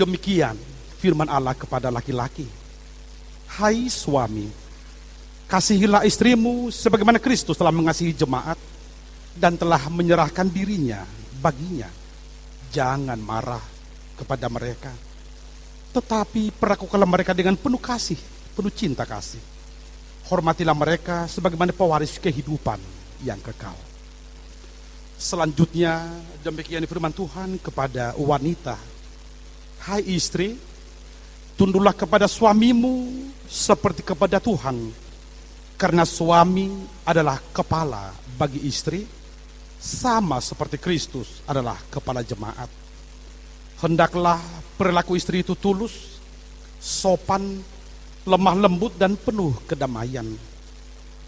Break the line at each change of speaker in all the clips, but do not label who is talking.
Demikian firman Allah kepada laki-laki. Hai suami, kasihilah istrimu sebagaimana Kristus telah mengasihi jemaat dan telah menyerahkan dirinya baginya. Jangan marah kepada mereka, tetapi perlakukanlah mereka dengan penuh kasih, penuh cinta kasih. Hormatilah mereka sebagaimana pewaris kehidupan yang kekal. Selanjutnya demikian firman Tuhan kepada wanita. Hai istri, tunduklah kepada suamimu seperti kepada Tuhan, karena suami adalah kepala bagi istri, sama seperti Kristus adalah kepala jemaat. Hendaklah perilaku istri itu tulus, sopan, lemah lembut dan penuh kedamaian.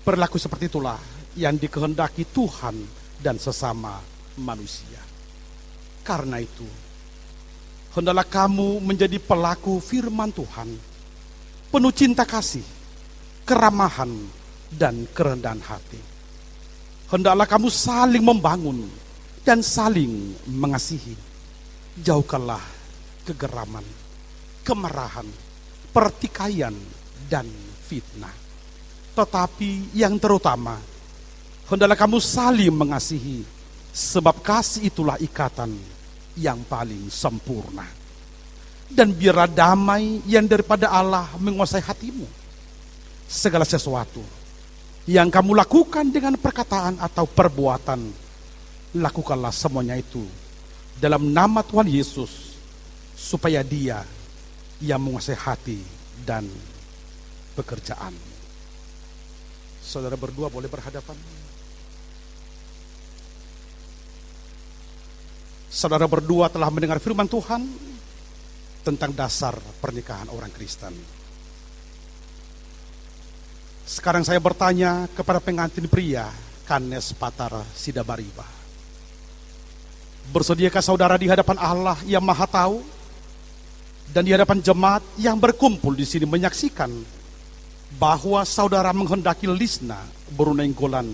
Perilaku seperti itulah yang dikehendaki Tuhan dan sesama manusia. Karena itu, hendaklah kamu menjadi pelaku firman Tuhan, penuh cinta kasih, keramahan, dan kerendahan hati. Hendaklah kamu saling membangun dan saling mengasihi. Jauhkanlah kegeraman, kemarahan, pertikaian, dan fitnah. Tetapi yang terutama, hendaklah kamu saling mengasihi, sebab kasih itulah ikatan yang paling sempurna. Dan biarlah damai yang daripada Allah menguasai hatimu. Segala sesuatu yang kamu lakukan dengan perkataan atau perbuatan, lakukanlah semuanya itu dalam nama Tuhan Yesus, supaya Dia yang menguasai hati dan pekerjaan. Saudara berdua boleh berhadapan. Saudara berdua telah mendengar firman Tuhan tentang dasar pernikahan orang Kristen. Sekarang saya bertanya kepada pengantin pria, Kanes Patar Sidabariba. Bersediakah saudara di hadapan Allah yang Maha Tahu dan di hadapan jemaat yang berkumpul di sini menyaksikan bahwa saudara menghendaki Lisna Borunenggolan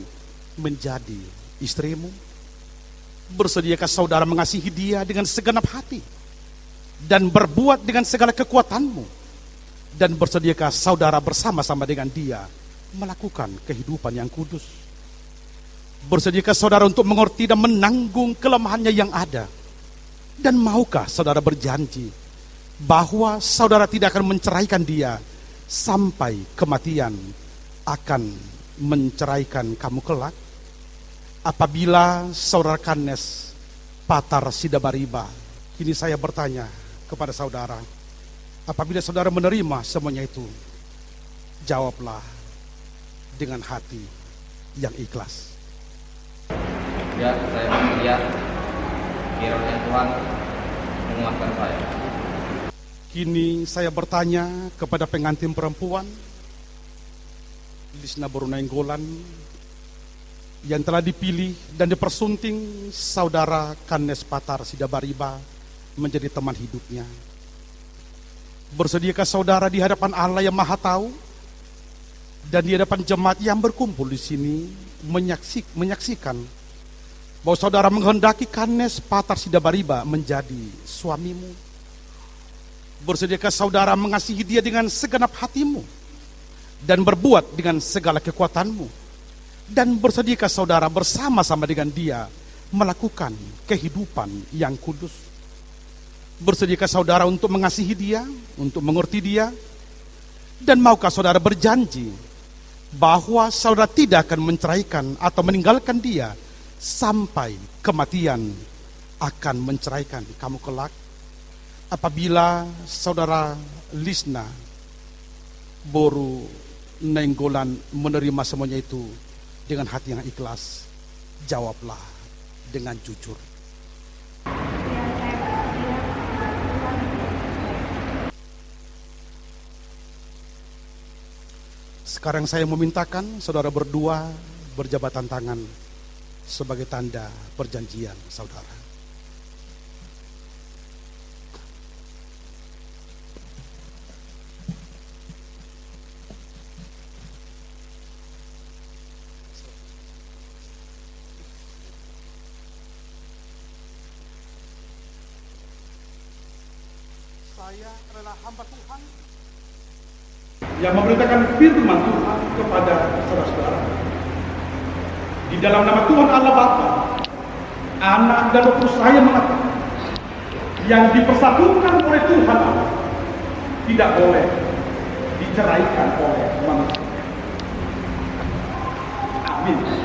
menjadi istrimu? Bersediakah saudara mengasihi dia dengan segenap hati dan berbuat dengan segala kekuatanmu? Dan bersediakah saudara bersama-sama dengan dia melakukan kehidupan yang kudus? Bersediakah saudara untuk mengerti dan menanggung kelemahannya yang ada? Dan maukah saudara berjanji bahwa saudara tidak akan menceraikan dia sampai kematian akan menceraikan kamu kelak? Apabila saudara Kanes Patar Sidabariba, kini saya bertanya kepada saudara, apabila saudara menerima semuanya itu, jawablah dengan hati yang ikhlas.
Ya, saya melihat kiranya Tuhan menguatkan saya.
Kini saya bertanya kepada pengantin perempuan, Lisna Borunenggolan, yang telah dipilih dan dipersunting saudara Kanes Patar Sidabariba menjadi teman hidupnya. Bersediakah saudara di hadapan Allah yang Maha Tahu dan di hadapan jemaat yang berkumpul di sini menyaksikan bahwa saudara menghendaki Kanes Patar Sidabariba menjadi suamimu? Bersediakah saudara mengasihi dia dengan segenap hatimu dan berbuat dengan segala kekuatanmu? Dan bersediakah saudara bersama-sama dengan dia melakukan kehidupan yang kudus? Bersediakah saudara untuk mengasihi dia, untuk mengerti dia? Dan maukah saudara berjanji bahwa saudara tidak akan menceraikan atau meninggalkan dia sampai kematian akan menceraikan kamu kelak? Apabila saudara Lisna Borunenggolan menerima semuanya itu dengan hati yang ikhlas, jawablah dengan jujur. Sekarang saya memintakan saudara berdua berjabatan tangan sebagai tanda perjanjian saudara. Saya adalah hamba Tuhan yang memberitakan firman Tuhan kepada saudara-saudara. Di dalam nama Tuhan Allah Bapa, Anak dan Roh Kudus, saya mengatakan yang dipersatukan oleh Tuhan Allah tidak boleh diceraikan oleh manusia. Amin.